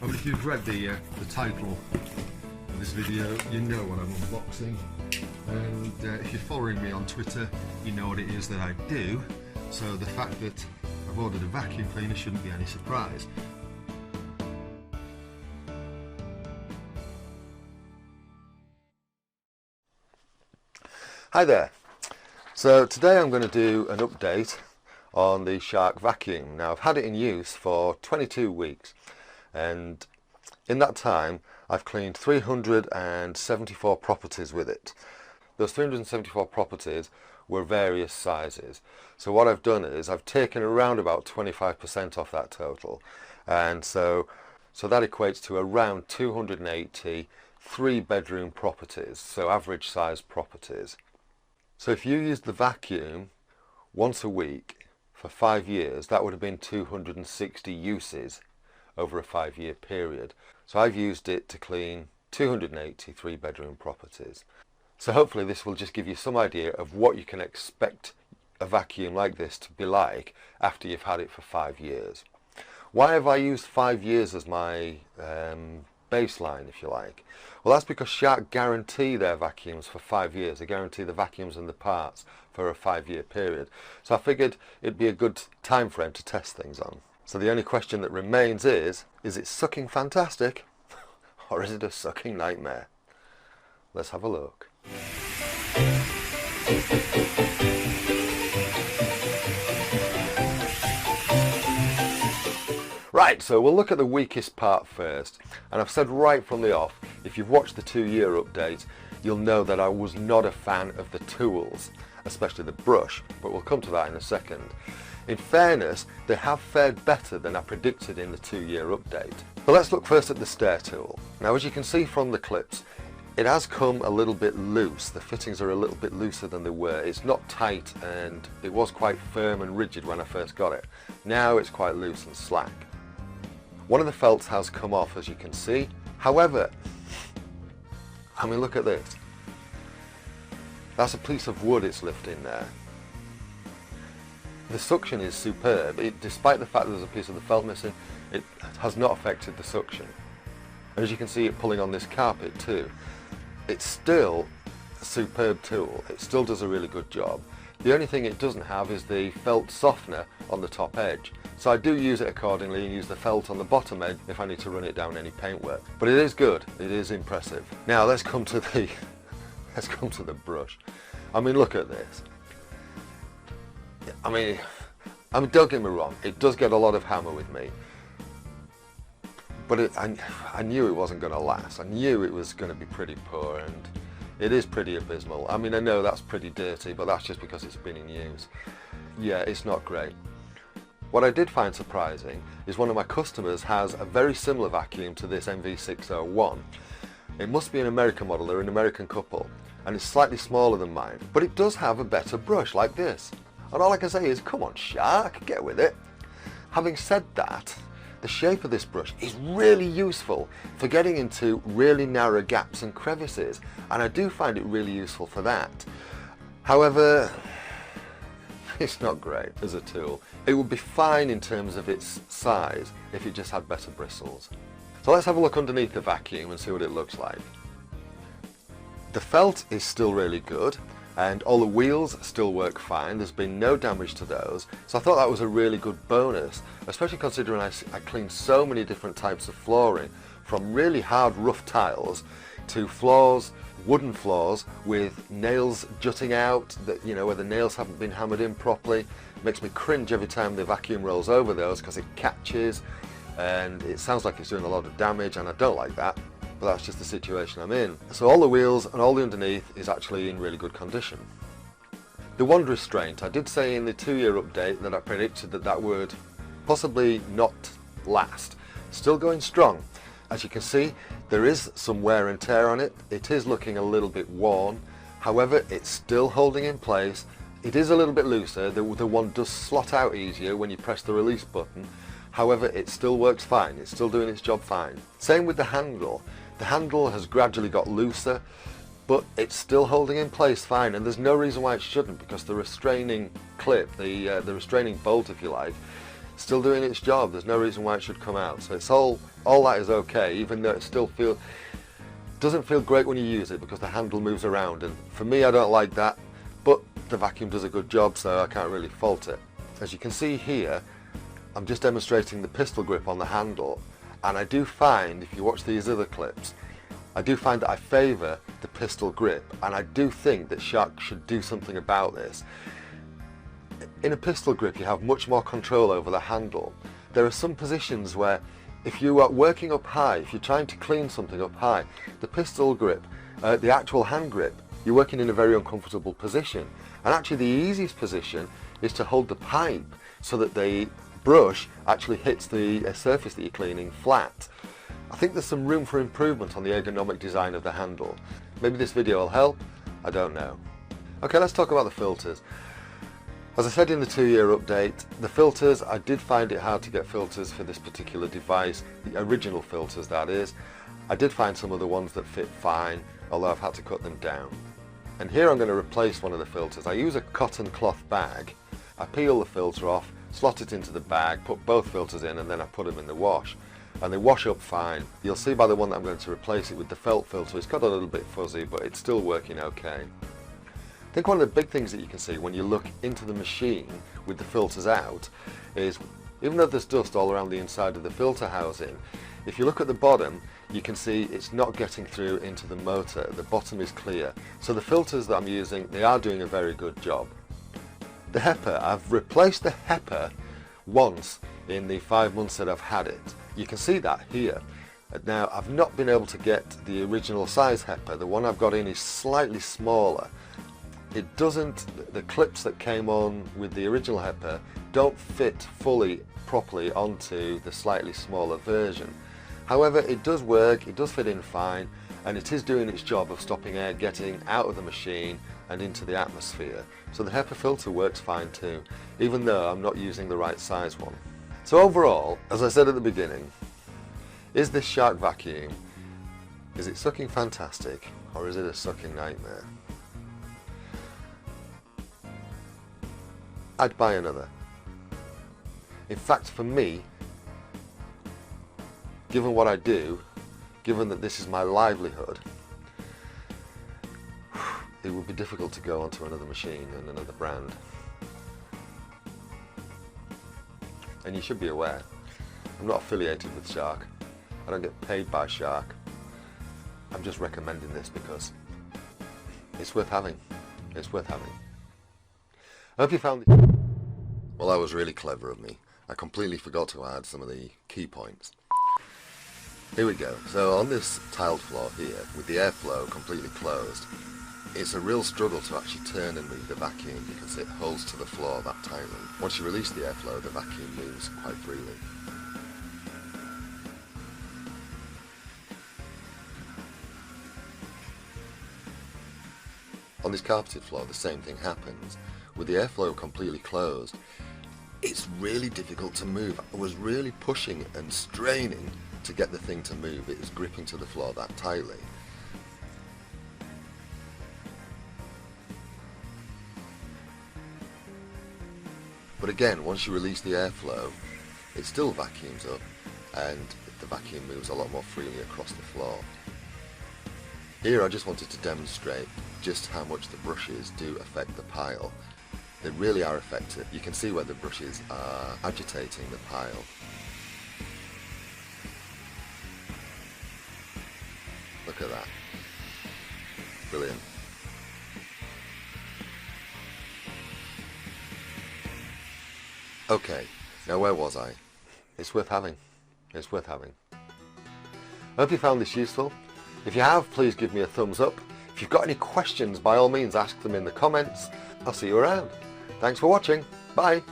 I mean, if you've read the title of this video, you know what I'm unboxing, and if you're following me on Twitter, you know what it is that I do, so the fact that I've ordered a vacuum cleaner shouldn't be any surprise. Hi there. So today I'm going to do an update on the Shark vacuum. Now, I've had it in use for 22 weeks, and in that time I've cleaned 374 properties with it. Those 374 properties were various sizes. So what I've done is I've taken around about 25% off that total, and so that equates to around 280 3-bedroom properties, so average size properties. So if you used the vacuum once a week for 5 years, that would have been 260 uses over a 5-year period. So I've used it to clean 280 3-bedroom properties. So hopefully this will just give you some idea of what you can expect a vacuum like this to be like after you've had it for 5 years. Why have I used 5 years as my baseline, if you like? Well, that's because Shark guarantee their vacuums for 5 years. They guarantee the vacuums and the parts for a 5-year period. So I figured it'd be a good time frame to test things on. So the only question that remains is it sucking fantastic or is it a sucking nightmare? Let's have a look. Right, so we'll look at the weakest part first, and I've said right from the off, if you've watched the 2-year update, you'll know that I was not a fan of the tools, especially the brush, but we'll come to that in a second. In fairness, they have fared better than I predicted in the 2-year update. But let's look first at the Stair Tool. Now, as you can see from the clips, it has come a little bit loose. The fittings are a little bit looser than they were. It's not tight, and it was quite firm and rigid when I first got it. Now it's quite loose and slack. One of the felts has come off, as you can see. However, I mean, look at this. That's a piece of wood it's lifting there. The suction is superb. Despite the fact that there's a piece of the felt missing, it has not affected the suction. And as you can see it pulling on this carpet too. It's still a superb tool. It still does a really good job. The only thing it doesn't have is the felt softener on the top edge. So I do use it accordingly and use the felt on the bottom edge if I need to run it down any paintwork. But it is good. It is impressive. Now let's come to the brush. I mean, look at this. I mean, don't get me wrong. It does get a lot of hammer with me. But I knew it wasn't going to last. I knew it was going to be pretty poor, and it is pretty abysmal. I mean, I know that's pretty dirty, but that's just because it's been in use. Yeah, it's not great. What I did find surprising is one of my customers has a very similar vacuum to this NV601. It must be an American model, they're an American couple, and it's slightly smaller than mine, but it does have a better brush like this. And all I can say is, come on Shark, get with it. Having said that, the shape of this brush is really useful for getting into really narrow gaps and crevices, and I do find it really useful for that. However, it's not great as a tool. It would be fine in terms of its size if it just had better bristles. So let's have a look underneath the vacuum and see what it looks like. The felt is still really good, and all the wheels still work fine. There's been no damage to those, so I thought that was a really good bonus, especially considering I cleaned so many different types of flooring, from really hard rough tiles to floors, wooden floors with nails jutting out, that, you know, where the nails haven't been hammered in properly. It makes me cringe every time the vacuum rolls over those because it catches and it sounds like it's doing a lot of damage, and I don't like that. But that's just the situation I'm in. So all the wheels and all the underneath is actually in really good condition. The wand restraint, I did say in the 2-year update that I predicted that would possibly not last. Still going strong. As you can see, there is some wear and tear on it. It is looking a little bit worn. However, it's still holding in place. It is a little bit looser. The wand does slot out easier when you press the release button. However, it still works fine. It's still doing its job fine. Same with the handle. The handle has gradually got looser, but it's still holding in place fine, and there's no reason why it shouldn't, because the restraining clip, the restraining bolt if you like, still doing its job. There's no reason why it should come out. So it's all that is okay, even though it still doesn't feel great when you use it because the handle moves around, and for me I don't like that, but the vacuum does a good job, so I can't really fault it. As you can see here, I'm just demonstrating the pistol grip on the handle, and I do find, if you watch these other clips, I do find that I favour the pistol grip, and I do think that Shark should do something about this. In a pistol grip you have much more control over the handle. There are some positions where if you are working up high, if you're trying to clean something up high, the pistol grip, the actual hand grip, you're working in a very uncomfortable position. And actually the easiest position is to hold the pipe so that the brush actually hits the surface that you're cleaning flat. I think there's some room for improvement on the ergonomic design of the handle. Maybe this video will help, I don't know. Okay, let's talk about the filters. As I said in the 2-year update, the filters, I did find it hard to get filters for this particular device, the original filters that is. I did find some other ones that fit fine, although I've had to cut them down. And here I'm going to replace one of the filters. I use a cotton cloth bag, I peel the filter off, slot it into the bag, put both filters in, and then I put them in the wash. And they wash up fine. You'll see by the one that I'm going to replace it with the felt filter, it's got a little bit fuzzy, but it's still working okay. I think one of the big things that you can see when you look into the machine with the filters out is, even though there's dust all around the inside of the filter housing, if you look at the bottom you can see it's not getting through into the motor. The bottom is clear. So the filters that I'm using, they are doing a very good job. The Hepa, I've replaced the Hepa once in the 5 months that I've had it. You can see that here. Now I've not been able to get the original size Hepa. The one I've got in is slightly smaller. It doesn't, the clips that came on with the original Hepa don't fit fully properly onto the slightly smaller version. However, it does work, it does fit in fine, and it is doing its job of stopping air getting out of the machine and into the atmosphere. So the Hepa filter works fine too, even though I'm not using the right size one. So overall, as I said at the beginning, is this Shark vacuum, is it sucking fantastic, or is it a sucking nightmare? I'd buy another. In fact, for me, given what I do, given that this is my livelihood, it would be difficult to go onto another machine and another brand. And you should be aware, I'm not affiliated with Shark. I don't get paid by Shark. I'm just recommending this because it's worth having. It's worth having. I hope you found it. Well, that was really clever of me. I completely forgot to add some of the key points. Here we go. So on this tiled floor here, with the airflow completely closed, it's a real struggle to actually turn and move the vacuum because it holds to the floor that tightly. Once you release the airflow, the vacuum moves quite freely. On this carpeted floor, the same thing happens. With the airflow completely closed, it's really difficult to move. I was really pushing and straining to get the thing to move. It was gripping to the floor that tightly. But again, once you release the airflow, it still vacuums up and the vacuum moves a lot more freely across the floor. Here I just wanted to demonstrate just how much the brushes do affect the pile. They really are effective. You can see where the brushes are agitating the pile. Look at that. Brilliant. Okay, now where was I? It's worth having. It's worth having. I hope you found this useful. If you have, please give me a thumbs up. If you've got any questions, by all means ask them in the comments. I'll see you around. Thanks for watching. Bye.